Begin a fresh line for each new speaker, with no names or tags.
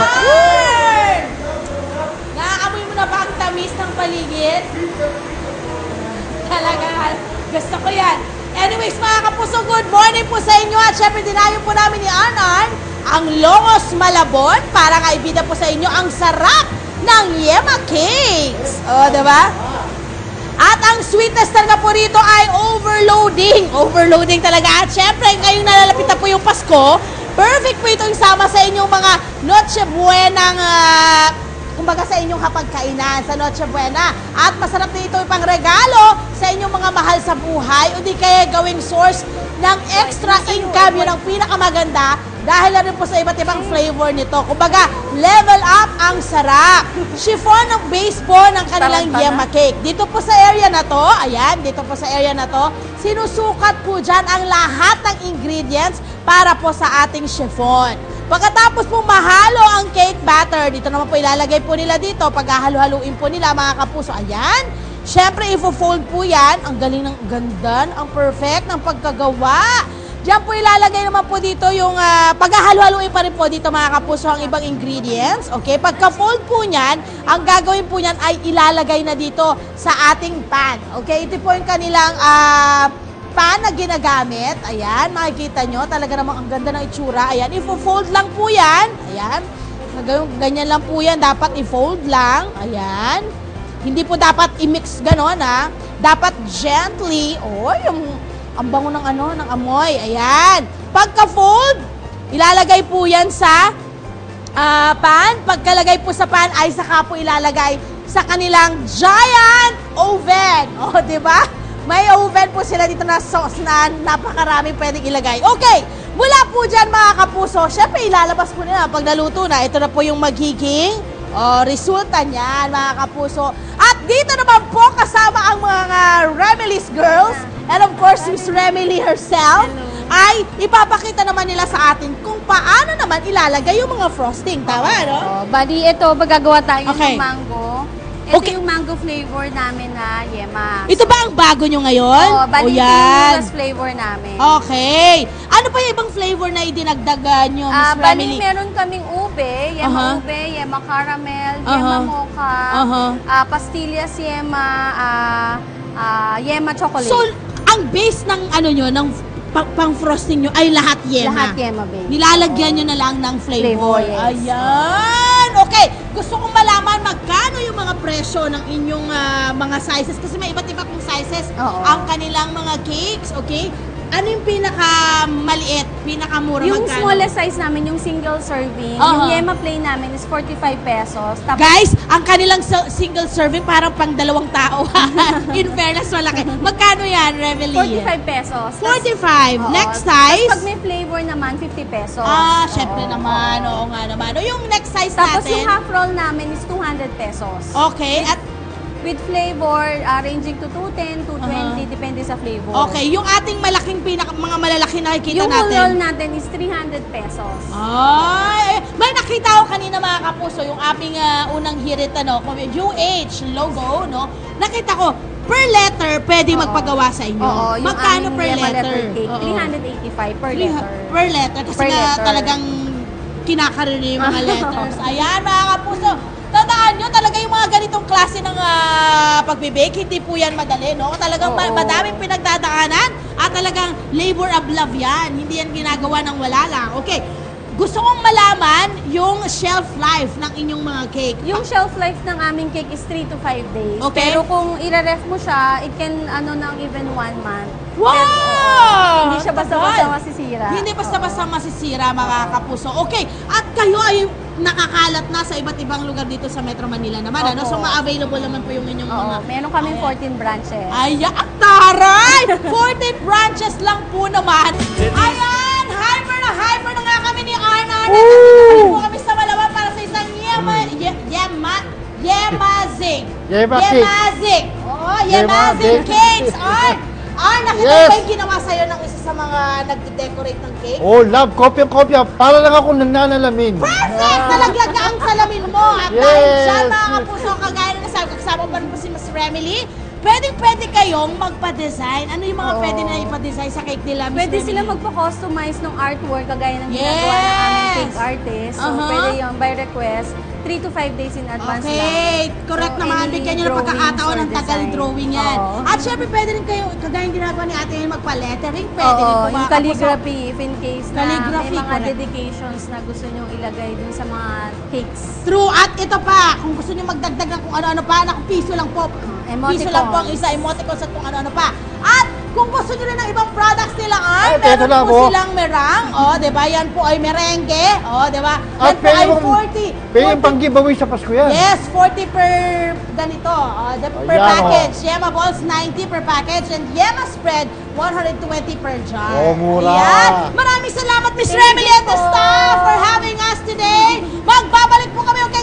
Arn! Nakaamoy mo na ba ang tamis ng paligid? Talaga, gusto ko yan. Anyways, mga kapuso, good morning po sa inyo. At syempre, dinayo po namin ni Arn ang Longos Malabon para kaibida po sa inyo ang sarap ng Yema Cakes. O, diba? At ang sweetness talaga po rito ay overloading. Overloading talaga. At syempre, ngayong nalalapit na po yung Pasko, perfect po itong sama sa inyong mga Noche Buenang, kumbaga sa inyong hapagkainan sa Noche Buena. At masarap din ito ipang regalo sa inyong mga mahal sa buhay o di kaya gawing source ng extra income. Yun ang pinakamaganda dahil na rin po sa iba't ibang flavor nito. Kumbaga, level up ang sarap. Chiffon ang base po ng kanilang Yema Cake. Dito po sa area na to, ayan, dito po sa area na to, sinusukat po dyan ang lahat ng ingredients para po sa ating chiffon. Pagkatapos po mahalo ang cake batter, dito naman po ilalagay po nila dito, paghahalo-haluin po nila mga kapuso. Ayan, syempre ifo-fold po yan. Ang galing ng ganda, ang perfect ng pagkagawa. Diyan po ilalagay naman po dito yung paghahalo-haluin pa rin po dito mga kapuso ang ibang ingredients. Okay, pagka-fold po niyan, ang gagawin po niyan ay ilalagay na dito sa ating pan. Okay, ito po yung kanilang pan na ginagamit. Ayan, makikita nyo. Talaga namang ang ganda ng itsura. Ayan, ifo-fold lang po yan. Ayan, ganyan lang po yan. Dapat i-fold lang. Ayan. Hindi po dapat i-mix ganon ha. Dapat gently. Oh, yung ang bango ng ng amoy. Ayan. Pagka-fold, ilalagay po yan sa pan. Pagkalagay po sa pan ay saka po ilalagay sa kanilang giant oven. O, di ba? May oven po sila dito na sauce na napakarami pwedeng ilagay. Okay, mula po dyan mga kapuso, syempre ilalabas po nila pag naluto na. Ito na po yung magiging resulta niyan mga kapuso. At dito naman po kasama ang mga Remy's girls and of course Miss Remily herself. Ay ipapakita naman nila sa atin kung paano naman ilalagay yung mga frosting. Tama, no?
Bali, ito, magagawa tayo ng
Okay.
mango. Ito
Okay.
yung mango flavor namin na Yema.
Ito ba ang bago nyo ngayon?
Oo, bali, ito yung newest flavor namin.
Okay. Ano pa yung ibang flavor na idinagdagan nyo, Miss Remily?
Bali, meron kaming ube, Yema ube, Yema caramel, Yema mocha, pastillas Yema, Yema chocolate.
So, ang base ng nyo, ng pang-frosting nyo ay lahat Yema.
Lahat Yema base.
Nilalagyan nyo na lang ng flavor.
Yes.
Ayan! Okay, gusto kong malaman magkano yung mga presyo ng inyong mga sizes kasi may iba't iba kong sizes ang kanilang mga cakes, okay? Ano yung pinaka-maliit, pinaka-mura,
Yung
magkano?
smallest size namin, yung single serving, yung Yema plain namin is 45 pesos. Tapos,
Guys, ang kanilang single serving parang pang dalawang tao. In fairness, malaki. Magkano yan, Remily?
45 pesos.
45. Next size?
Tapos pag may flavor naman, 50 pesos.
Syempre naman. Oo nga naman. O, yung next size
Tapos
natin?
yung half roll namin is 200 pesos.
Okay. At
With flavor, ranging to 210, 220, depende sa flavor.
okay, yung ating malaking mga malalaki nakikita
Yung
natin.
whole roll natin is 300 pesos.
Ay, may nakita ko kanina mga kapuso, yung aming unang hirit, UH logo, no? Nakita ko, per letter, pwede magpagawa sa inyo.
Oo, yung
magkano
aming
per
Yema
letter?
cake, 385 per letter.
Per letter, kasi
Per
nga
letter.
talagang kinakarili yung mga letters. Ayan, mga kapuso. Tandaan nyo, talaga yung mga ganitong klase ng pagbe-bake, hindi po yan madali, no? Talagang madaming pinagdadaanan at talagang labor of love yan. Hindi yan ginagawa ng wala lang. Okay, gusto kong malaman yung shelf life ng inyong mga cake.
Yung shelf life ng aming cake is 3 to 5 days.
Okay.
Pero kung i-ref mo siya, it can, ng even 1 month.
Wow!
Hindi siya basta-basta masisira.
Hindi basta-basta masisira, mga kapuso. Okay, at kayo ay nakakalat na sa iba't ibang lugar dito sa Metro Manila naman, ano? So, ma-available naman po yung inyong mga...
Meron kaming 14 branches.
Ay, taray! 14 branches lang po naman. Ayan! Hyper na nga kami ni Arna. Nagkakaroon po kami sa Malawan para sa isang Yemazing. Yemazing. Oh, Yemazing cakes. Nakita ba yung ginawa sa'yo ng isa sa mga nagde-decorate ng cake?
Oh, love. Kopya-kopya. Para lang ako nananalamin.
Perfect! Nalaglag na ang salamin mo. At dahil dyan, mga kapuso, kagaya na nasabi, kasama pa rin po si Miss Remily. pwede kayong magpa-design. Ano yung mga
Oo.
pwede na ipa-design sa cake nila, Miss
Pwede
Remily?
sila magpa-customize ng artwork kagaya ng ginagawa ng aming
Yes!
cake artist. So,
Uh-huh.
pwede yung by request, 3 to 5 days in advance lang.
Okay, correct
So,
naman.
any
Bigyan nyo ng pagkakataon
drawings
ng
or
tagal
design.
drawing yan.
Oo.
At syempre, pwede rin kayo, kagaya yung ginagawa ni ate, yung magpa-lettering. Pwede rin
Oo,
po
yung
mga
calligraphy, if in case na may
Calligraphy,
mga
correct.
dedications na gusto nyong ilagay dun sa mga cakes.
True. At ito pa, kung gusto nyo magdagdag ng kung ano-ano pa, naku, piso lang po. Piso lang po ang isa, emoticons at kung ano-ano pa. At kung gusto nyo rin ng ibang products nila,
Ay,
meron
eto na
po
po.
silang merang. O, di ba? Yan po ay merengue. O, di ba? Yan
At
po ay
pwede mong
40.
pwede yung pang-giveaway sa Pasko yan.
Yes, 40 per ganito. Per
Ayan,
package. Yema balls, 90 per package. And Yema spread, 120 per jar.
Oh, mura.
Ayan. Maraming salamat, Miss
Thank
Remily
you
and the
po.
staff for having us today. Magbabalik po kami. Okay,